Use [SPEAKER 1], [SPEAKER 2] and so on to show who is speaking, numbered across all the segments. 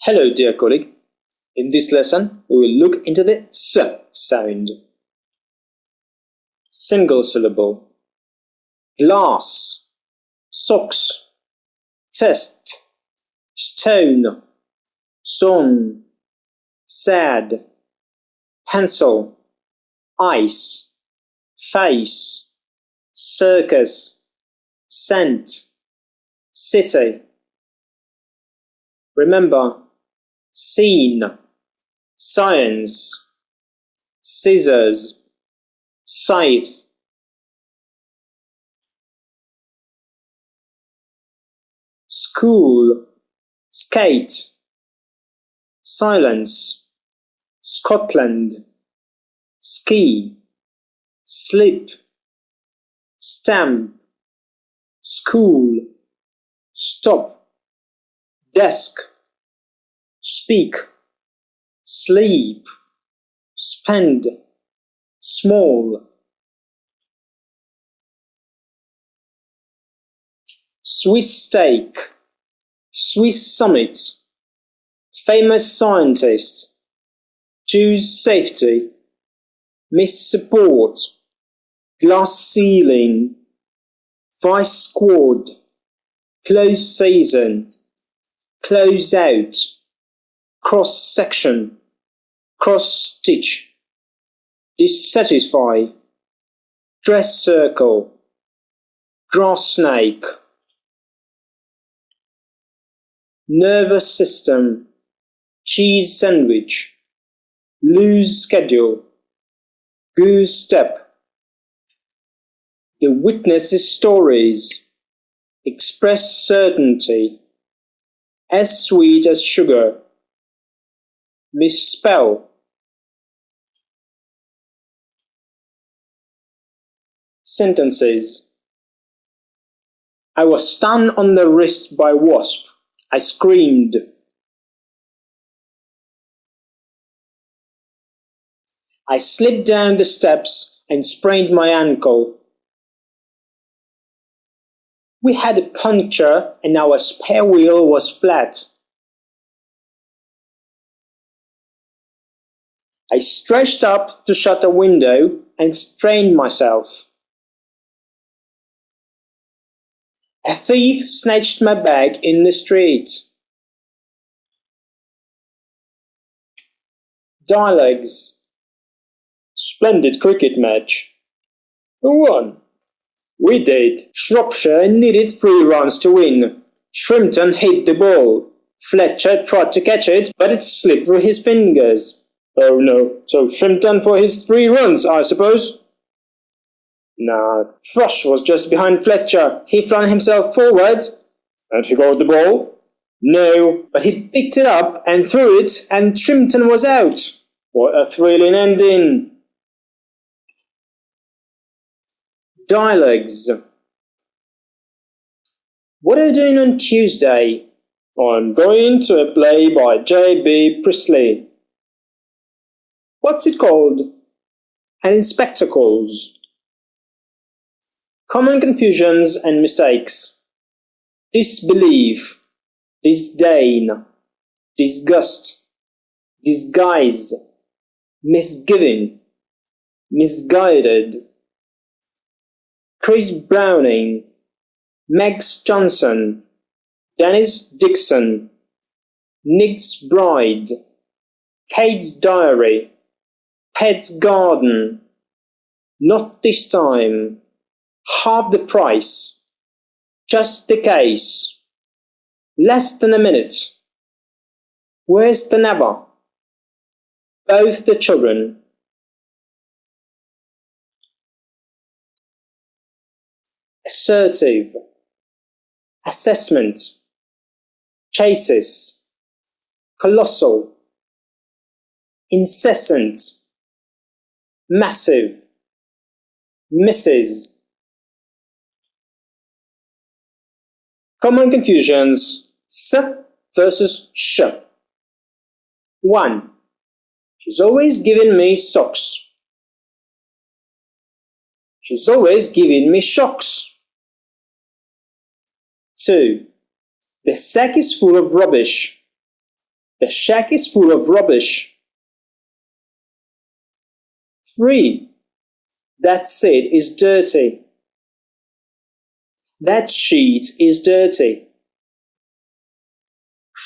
[SPEAKER 1] Hello dear colleague, in this lesson we will look into the S sound. Single syllable. Glass, socks, test, stone, sun, sad, pencil, ice, face, circus, scent, city. Remember, scene, science, scissors, scythe. School, skate, silence, Scotland, ski, slip, stamp, school, stop, desk, speak, sleep, spend, small. Swiss steak, Swiss summit, famous scientist, choose safety, miss support, glass ceiling, vice squad, close season, close out, cross section, cross stitch, dissatisfy, dress circle, grass snake. Nervous system, cheese sandwich, loose schedule, Goose-step. The witness's stories, express certainty, as sweet as sugar, misspell. Sentences. I was stung on the wrist by wasp. I screamed. I slipped down the steps and sprained my ankle. We had a puncture and our spare wheel was flat. I stretched up to shut a window and strained myself. A thief snatched my bag in the street. Dialogues. Splendid cricket match. Who won? We did. Shropshire needed 3 runs to win. Shrimpton hit the ball. Fletcher tried to catch it, but it slipped through his fingers. Oh no, so Shrimpton for his 3 runs, I suppose? Nah, Thrush was just behind Fletcher. He flung himself forward. And he got the ball? No, but he picked it up and threw it, and Shrimpton was out. What a thrilling ending! Dialogues. What are you doing on Tuesday? I'm going to a play by J.B. Priestley. What's it called? And in spectacles. Common confusions and mistakes. Disbelief, disdain, disgust, disguise, misgiving, misguided. Chris Browning, Megs Johnson, Dennis Dixon, Nick's Bride, Kate's Diary, Pet's Garden, Not This Time, Half the Price, Just the Case, Less Than a Minute, Worse Than Ever, Both the Children. Assertive, assessment, chases, colossal, incessant, massive, misses. Common confusions. S versus sh. 1. She's always giving me socks. She's always giving me shocks. 2. The sack is full of rubbish. The shack is full of rubbish. 3. That seat is dirty. That sheet is dirty.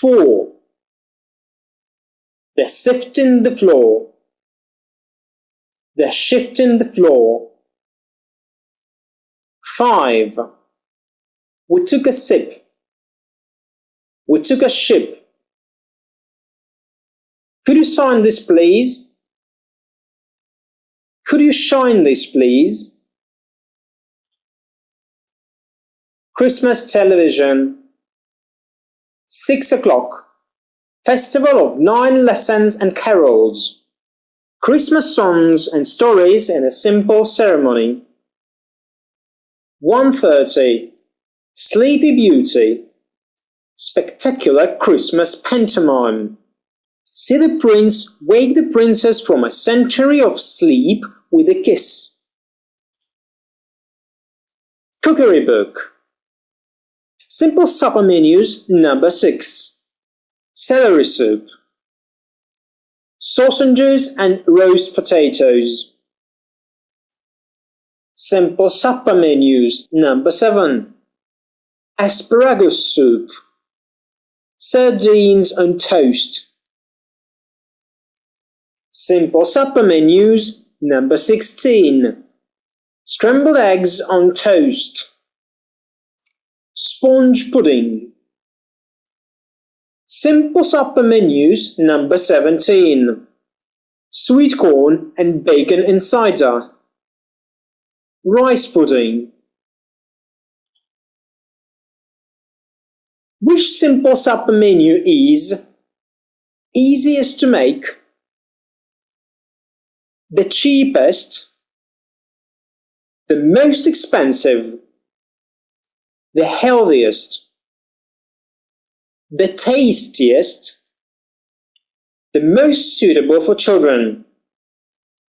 [SPEAKER 1] 4. They're sifting the floor. They're shifting the floor. 5. We took a sip. We took a ship. Could you sign this, please? Could you shine this, please? Christmas television. 6 o'clock. Festival of 9 lessons and carols. Christmas songs and stories in a simple ceremony. 1:30. Sleepy Beauty. Spectacular Christmas pantomime. See the prince wake the princess from a century of sleep with a kiss. Cookery book. Simple supper menus number 6. Celery soup. Sausages and roast potatoes. Simple supper menus number 7. Asparagus soup. Sardines on toast. Simple supper menus number 16. Scrambled eggs on toast. Sponge pudding. Simple supper menus number 17. Sweet corn and bacon in cider. Rice pudding. Which simple supper menu is easiest to make, the cheapest, the most expensive, the healthiest, the tastiest, the most suitable for children?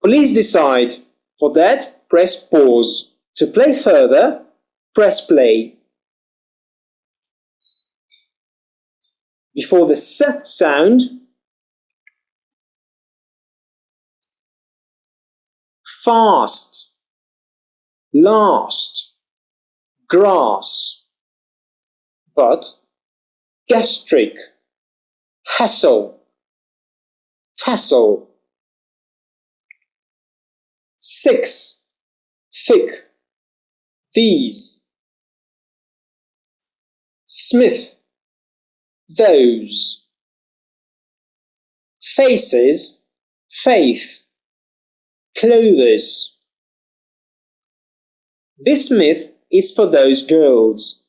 [SPEAKER 1] Please decide. For that, press pause. To play further, press play. Before the S sound, fast, last, grass, but, gastric, hassle, tassel. 6. Thick, these. Smith, those. Faces, faith. Clothes. This myth is for those girls.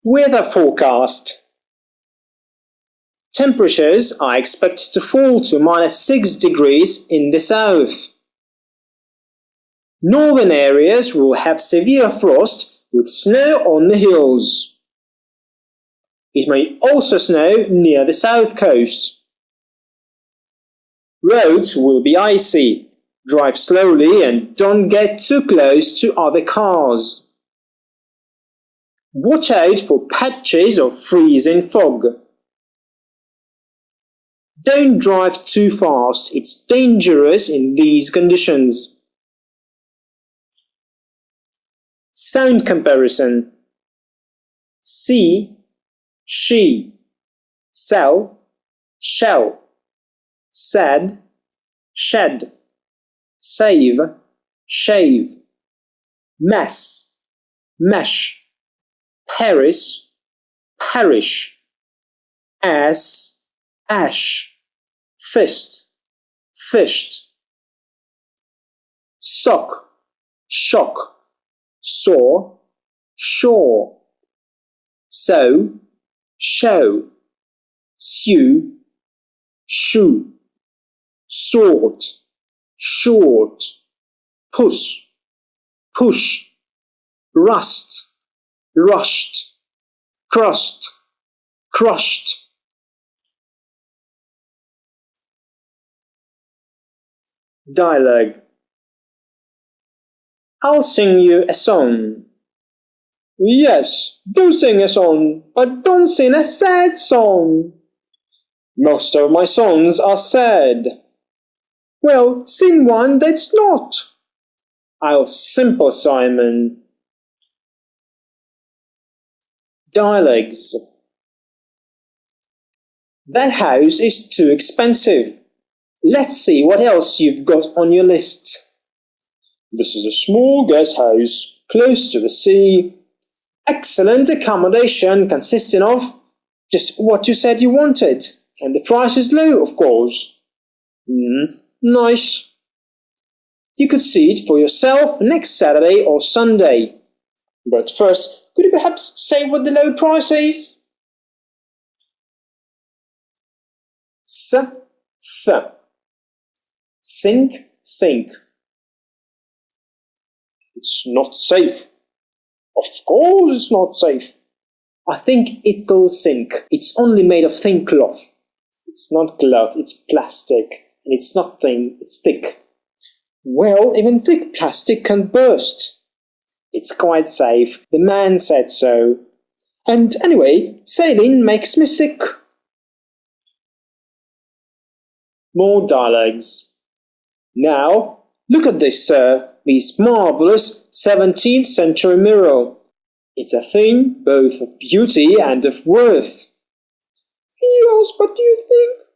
[SPEAKER 1] Weather forecast. Temperatures are expected to fall to -6 degrees in the south. Northern areas will have severe frost with snow on the hills. It may also snow near the south coast. Roads will be icy. Drive slowly and don't get too close to other cars. Watch out for patches of freezing fog. Don't drive too fast, it's dangerous in these conditions. Sound comparison. See, she. Sell, shell. Said, shed. Save, shave. Mess, mesh. Paris, parish. Ass, ash. Fist, fished. Sock, shock. Saw, shore. Sew, show. Sew, shoe. Sort, short. Push, push. Rust, rushed. Crust, crushed. Dialogue. I'll sing you a song. Yes, do sing a song, but don't sing a sad song. Most of my songs are sad. Well, sing one that's not. I'll simple Simon. Dialects. That house is too expensive. Let's see what else you've got on your list. This is a small guest house close to the sea. Excellent accommodation consisting of just what you said you wanted. And the price is low, of course. Nice. You could see it for yourself next Saturday or Sunday. But first, could you perhaps say what the low price is? Th. Think, think. It's not safe. Of course it's not safe. I think it'll sink. It's only made of thin cloth. It's not cloth, it's plastic. And it's not thin, it's thick. Well, even thick plastic can burst. It's quite safe. The man said so. And anyway, sailing makes me sick. More dialogues. Now, look at this, sir. This marvellous 17th century mirror. It's a thing both of beauty and of worth. Yes, but do you think?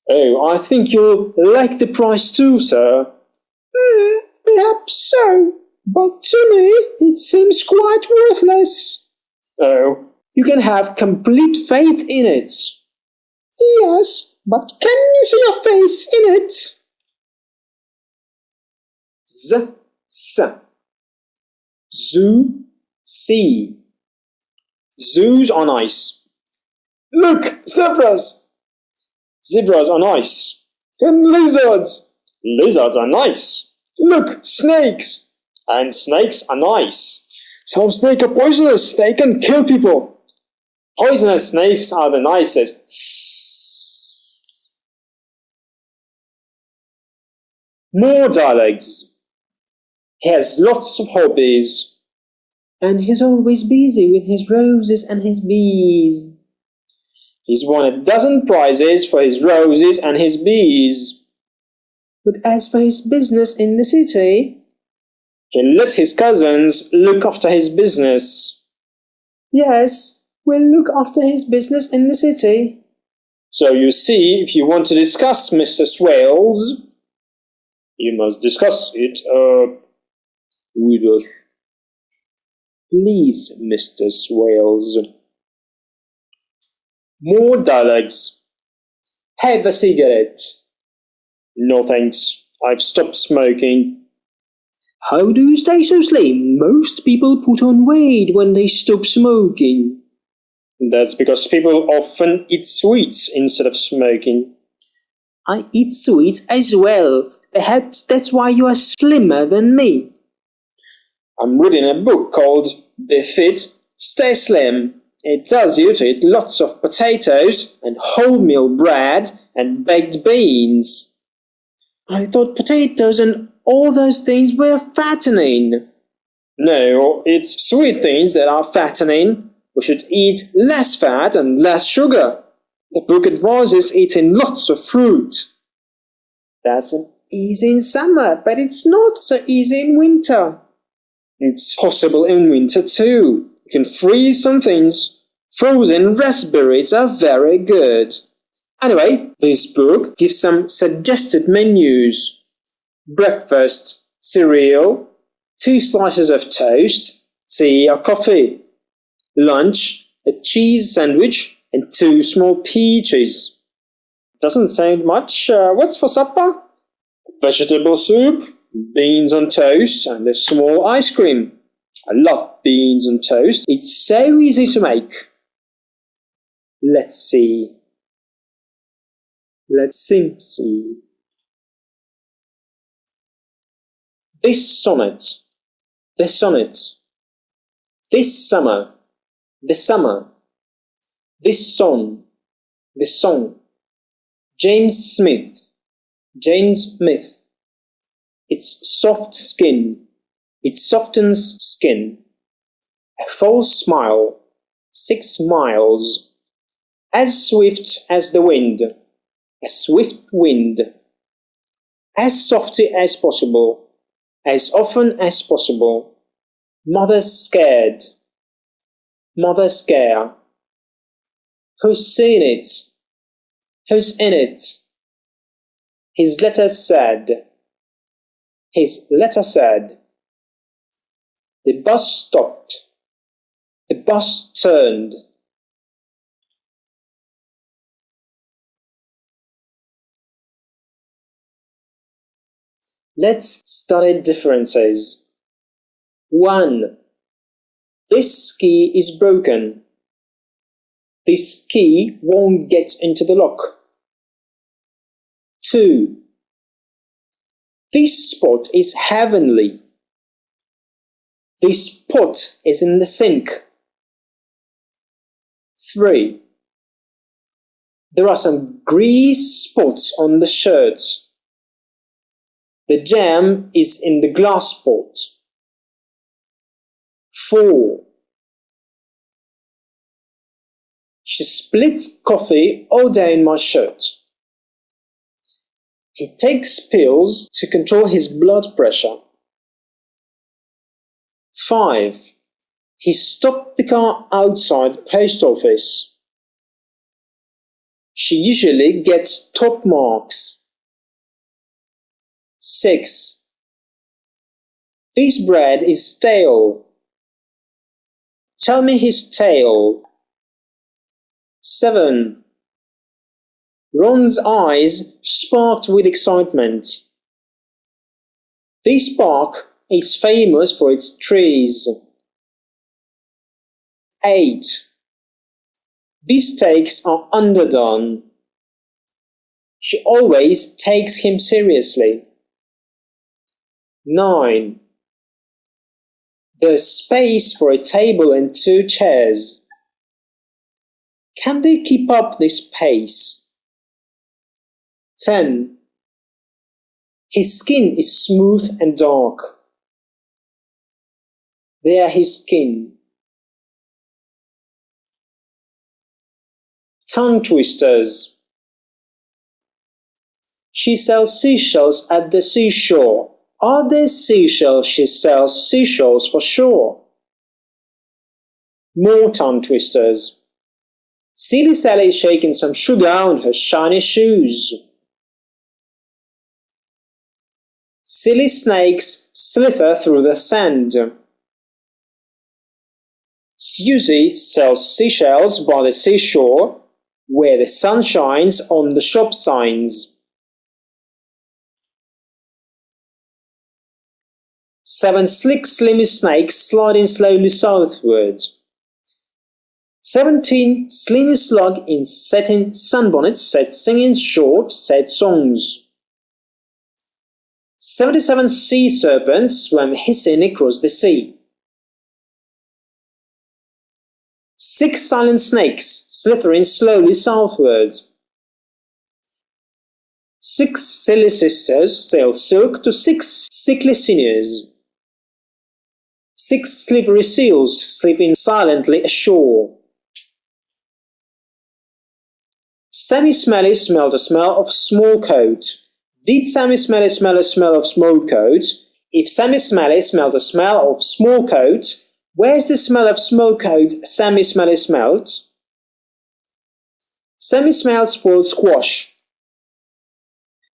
[SPEAKER 1] Oh, I think you'll like the price too, sir. Perhaps so, but to me it seems quite worthless. Oh, you can have complete faith in it. Yes, but can you see your face in it? Zoo, see. Zoos on ice. Look, zebras. Zebras are nice. And lizards. Lizards are nice. Look, snakes. And snakes are nice. Some snakes are poisonous. They can kill people. Poisonous snakes are the nicest. More dialogues. He has lots of hobbies. And he's always busy with his roses and his bees. He's won a dozen prizes for his roses and his bees. But as for his business in the city, he lets his cousins look after his business. Yes, we'll look after his business in the city. So you see, if you want to discuss Mr. Swales, you must discuss it, with us. Please, Mr. Swales. More dialogues. Have a cigarette. No thanks. I've stopped smoking. How do you stay so slim? Most people put on weight when they stop smoking. That's because people often eat sweets instead of smoking. I eat sweets as well. Perhaps that's why you are slimmer than me. I'm reading a book called Be Fit, Stay Slim. It tells you to eat lots of potatoes and wholemeal bread and baked beans. I thought potatoes and all those things were fattening. No, it's sweet things that are fattening. We should eat less fat and less sugar. The book advises eating lots of fruit. That's easy in summer, but it's not so easy in winter. It's possible in winter too. You can freeze some things. Frozen raspberries are very good. Anyway, this book gives some suggested menus. Breakfast, cereal, 2 slices of toast, tea or coffee. Lunch, a cheese sandwich and 2 small peaches. Doesn't sound much. What's for supper? Vegetable soup, beans on toast and a small ice cream. I love beans on toast. It's so easy to make. Let's see. This sonnet. The sonnet. This summer. The summer. This song. The song. James Smith. James Smith. It's soft skin. It softens skin. A false smile. 6 miles. As swift as the wind. A swift wind. As softly as possible. As often as possible. Mother scared. Mother scare. Who's seen it? Who's in it? His letter said. His letter said. The bus stopped. The bus turned. Let's study differences. 1. This key is broken. This key won't get into the lock. 2. This spot is heavenly. This pot is in the sink. 3. There are some grease spots on the shirt. The jam is in the glass pot. 4. She splits coffee all down my shirt. He takes pills to control his blood pressure. 5. He stopped the car outside the post office. She usually gets top marks. 6. This bread is stale. Tell me his tale. 7. Ron's eyes sparked with excitement. This park is famous for its trees. 8. These takes are underdone. She always takes him seriously. 9. There's space for a table and 2 chairs. Can they keep up this pace? 10. His skin is smooth and dark. They are his skin. Tongue twisters. She sells seashells at the seashore. Are there seashells? She sells seashells for sure. More tongue twisters. Silly Sally is shaking some sugar on her shiny shoes. Silly snakes slither through the sand. Susie sells seashells by the seashore, where the sun shines on the shop signs. 7 slick slimy snakes sliding slowly southward. 17 slimy slug in satin sunbonnets set singing short sad songs. 77 sea serpents swam hissing across the sea. 6 silent snakes slithering slowly southward. 6 silly sisters sell silk to 6 sickly seniors. 6 slippery seals sleeping silently ashore. Sammy Smelly smelled a smell of small coat. Did Sammy Smelly smell a smell of small coat? If Sammy Smelly smelled a smell of small coat, where's the smell of small coat Sammy Smelly smelled? Sammy smelled spoiled squash.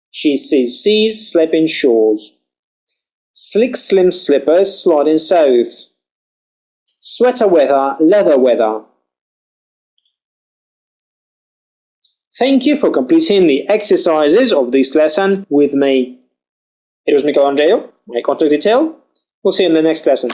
[SPEAKER 1] She sees seas slapping shores. Slick slim slippers sliding south. Sweater weather, leather weather. Thank you for completing the exercises of this lesson with me. It was Michael Andreo, my contact detail. We'll see you in the next lesson.